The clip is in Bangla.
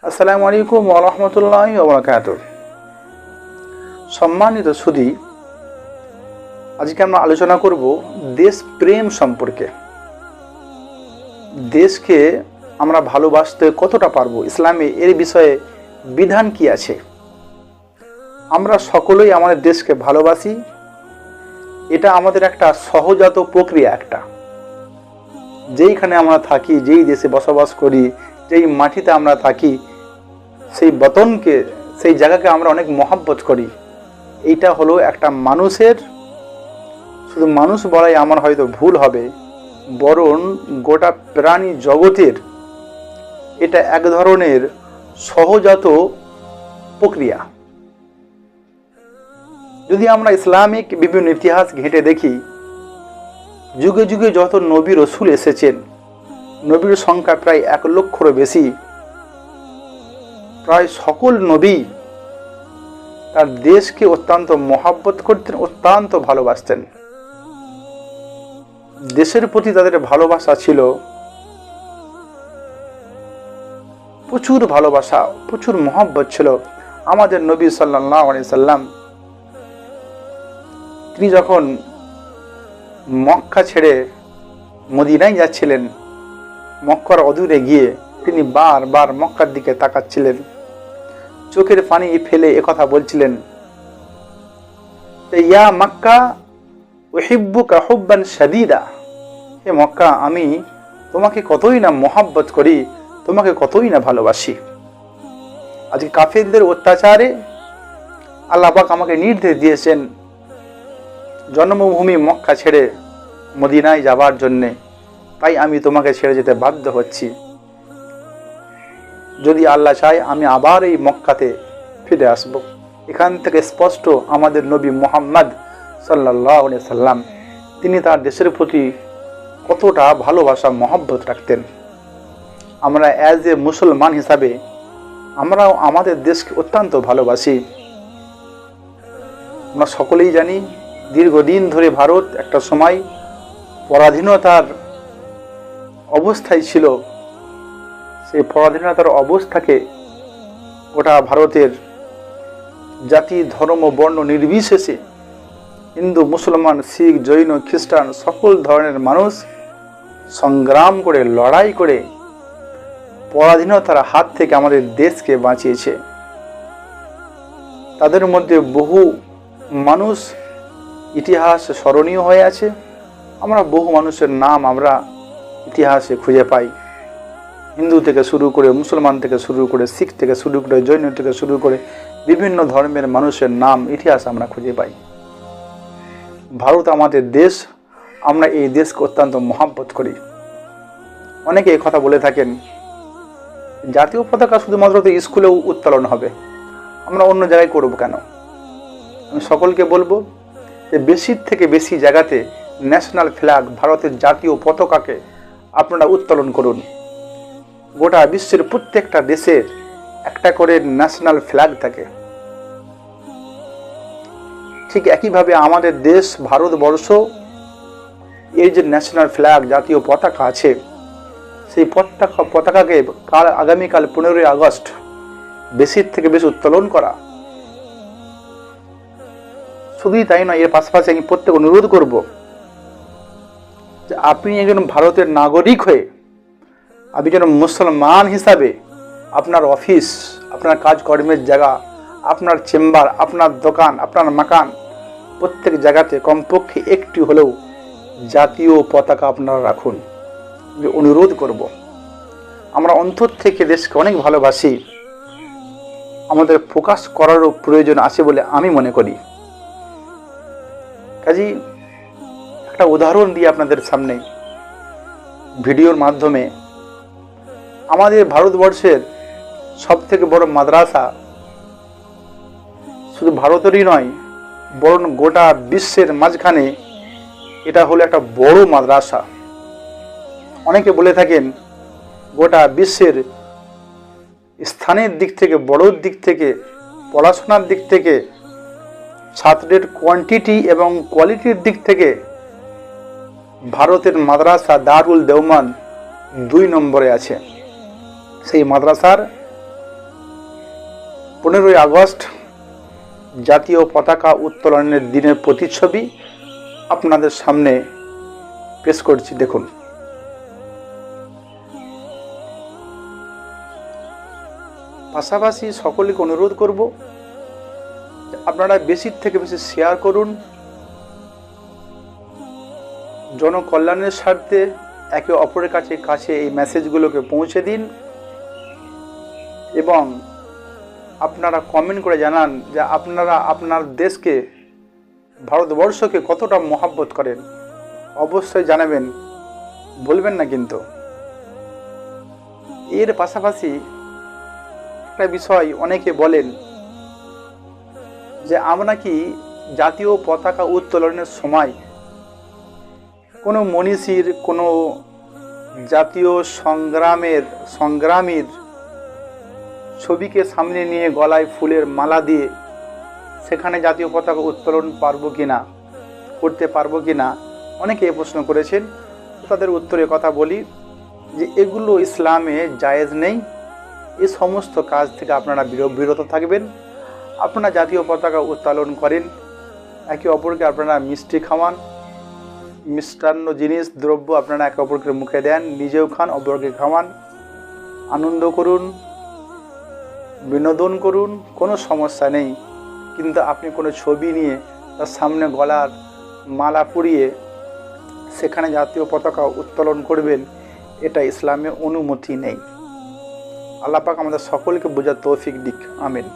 আসসালামু আলাইকুম ওয়া রাহমাতুল্লাহি ওয়া বারাকাতুহু। সম্মানিত সুধী, আজকে আমরা আলোচনা করব দেশ প্রেম সম্পর্কে। দেশকে আমরা ভালোবাসতে কতটা পারবো, ইসলামে এর বিষয়ে বিধান কি আছে। আমরা সকলেই আমাদের দেশকে ভালোবাসি। এটা আমাদের একটা সহজাত প্রক্রিয়া। যেইখানে আমরা থাকি, যেই দেশে বসবাস করি, যেই মাটিতে আমরা থাকি, সেই বতনকে, সেই জায়গাকে আমরা অনেক মহব্বত করি। এইটা হলো একটা মানুষের, শুধু মানুষ বলাই আমার হয়তো ভুল হবে, বরং গোটা প্রাণী জগতের এটা এক ধরনের সহজাত প্রক্রিয়া। যদি আমরা ইসলামিক বিভিন্ন ইতিহাস ঘেঁটে দেখি, যুগে যুগে যত নবী রসুল এসেছেন, নবীর সংখ্যা প্রায় 1 লক্ষেরও বেশি। প্রায় সকল নবী তার দেশকে অত্যন্ত মহব্বত করতেন, অত্যন্ত ভালোবাসতেন। দেশের প্রতি তাদের ভালোবাসা ছিল প্রচুর, ভালোবাসা, প্রচুর মহব্বত ছিল। আমাদের নবী সাল্লাল্লাহু আলাইহি সাল্লাম তিনি যখন মক্কা ছেড়ে মদিনায় যাচ্ছিলেন, মক্কার অদূরে গিয়ে তিনি বারবার মক্কার দিকে তাকাচ্ছিলেন, চোখের পানি ফেলে একথা বলছিলেন, ইয়া মক্কা উহিব্বুকা হুব্বান শাদীদা, হে মক্কা, আমি তোমাকে কতই না মহব্বত করি, তোমাকে কতই না ভালোবাসি। আজকে কাফেরদের অত্যাচারে আল্লাহ পাক আমাকে নির্দেশ দিয়েছেন জন্মভূমি মক্কা ছেড়ে মদিনায় যাবার জন্যে, তাই আমি তোমাকে ছেড়ে যেতে বাধ্য হচ্ছি। যদি আল্লাহ চায় আমি আবার এই মক্কাতে ফিরে আসব। এখান থেকে স্পষ্ট আমাদের নবী মুহাম্মদ সাল্লাল্লাহু আলাইহি সাল্লাম তিনি তার দেশের প্রতি কতটা ভালোবাসা মহব্বত রাখতেন। আমরা অ্যাজ এ মুসলমান হিসাবে আমরাও আমাদের দেশকে অত্যন্ত ভালোবাসি। আমরা সকলেই জানি দীর্ঘদিন ধরে ভারত একটা সময় পরাধীনতার অবস্থায় ছিল। সেই পরাধীনতার অবস্থাকে গোটা ভারতের জাতি, ধর্ম, বর্ণ নির্বিশেষে হিন্দু, মুসলমান, শিখ, জৈন, খ্রিস্টান সকল ধরনের মানুষ সংগ্রাম করে, লড়াই করে পরাধীনতার হাত থেকে আমাদের দেশকে বাঁচিয়েছে। তাদের মধ্যে বহু মানুষ ইতিহাসে স্মরণীয় হয়ে আছে। আমরা বহু মানুষের নাম আমরা ইতিহাসে খুঁজে পাই। হিন্দু থেকে শুরু করে, মুসলমান থেকে শুরু করে, শিখ থেকে শুরু করে, জৈন থেকে শুরু করে বিভিন্ন ধর্মের মানুষের নাম ইতিহাস আমরা খুঁজে পাই। ভারত আমাদের দেশ, আমরা এই দেশকে অত্যন্ত মহব্বত করি। অনেকে এই কথা বলে থাকেন জাতীয় পতাকা শুধুমাত্র তো স্কুলেও উত্তোলন হবে, আমরা অন্য জায়গায় করব কেন? আমি সকলকে বলবো যে বেশির থেকে বেশি জায়গাতে ন্যাশনাল ফ্ল্যাগ, ভারতের জাতীয় পতাকাকে আপনারা উত্তোলন করুন। গোটা বিশ্বের প্রত্যেকটা দেশের একটা করে ন্যাশনাল ফ্ল্যাগ থাকে। ঠিক একইভাবে আমাদের দেশ ভারতবর্ষ এই যে ন্যাশনাল ফ্ল্যাগ, জাতীয় পতাকা আছে, সেই পতাকাকে আগামীকাল 15ই আগস্ট বেশির থেকে বেশি উত্তোলন করা। শুধুই তাই নয়, এর পাশাপাশি আমি প্রত্যেক অনুরোধ করব যে আপনি একজন ভারতের নাগরিক হয়ে, আপনি যেন মুসলমান হিসাবে আপনার অফিস, আপনার কাজকর্মের জায়গা, আপনার চেম্বার, আপনার দোকান, আপনার মাকান, প্রত্যেক জায়গাতে কমপক্ষে একটি হলেও জাতীয় পতাকা আপনারা রাখুন। অনুরোধ করব। আমরা অন্তর থেকে দেশকে অনেক ভালোবাসি, আমাদের প্রকাশ করারও প্রয়োজন আছে বলে আমি মনে করি। কাজেই একটা উদাহরণ দিয়ে আপনাদের সামনে ভিডিওর মাধ্যমে, আমাদের ভারতবর্ষের সব থেকে বড় মাদ্রাসা শুধু ভারতেরই নয়, বরং গোটা বিশ্বের মাঝখানে এটা হলো একটা বড় মাদ্রাসা। অনেকে বলে থাকেন গোটা বিশ্বের স্থানের দিক থেকে, বড়োর দিক থেকে, পড়াশোনার দিক থেকে, ছাত্রের কোয়ান্টিটি এবং কোয়ালিটির দিক থেকে ভারতের মাদ্রাসা দারুল দেওবন্দ 2 নম্বরে আছে। সেই মাদ্রাসার 15ই আগস্ট জাতীয় পতাকা উত্তোলনের দিনের প্রতিচ্ছবি আপনাদের সামনে পেশ করছি, দেখুন। পাশাপাশি সকলকে অনুরোধ করব আপনারা বেশির থেকে বেশি শেয়ার করুন। জনকল্যাণের স্বার্থে একে অপরের কাছে এই মেসেজগুলোকে পৌঁছে দিন এবং আপনারা কমেন্ট করে জানান যে আপনারা আপনার দেশকে, ভারতবর্ষকে কতটা মহব্বত করেন। অবশ্যই জানাবেন, বলবেন না কিন্তু। এর পাশাপাশি একটা বিষয় অনেকে বলেন যে আমরা কি জাতীয় পতাকা উত্তোলনের সময় কোনো মনীষীর, কোনো জাতীয় সংগ্রামীর ছবিকে সামনে নিয়ে গলায় ফুলের মালা দিয়ে সেখানে জাতীয় পতাকা উত্তোলন করতে পারবো কিনা অনেকে এই প্রশ্ন করেছেন। তাদের উত্তরে কথা বলি যে এগুলো ইসলামে জায়েজ নেই। এই সমস্ত কাজ থেকে আপনারা বিরত থাকবেন। আপনারা জাতীয় পতাকা উত্তোলন করেন, একে অপরকে আপনারা মিষ্টি খাওয়ান, মিষ্টান্ন জিনিস দ্রব্য আপনারা একে অপরকে মুখে দেন, নিজেও খান, অপরকে খাওয়ান, আনন্দ করুন, বিনোদন করুন, কোনো সমস্যা নেই। কিন্তু আপনি কোনো ছবি নিয়ে তার সামনে গলার মালা পরিয়ে সেখানে জাতীয় পতাকা উত্তোলন করবেন, এটা ইসলামে অনুমতি নেই। আল্লাহ পাক আমাদের সকলকে বোঝার তৌফিক দিক। আমিন।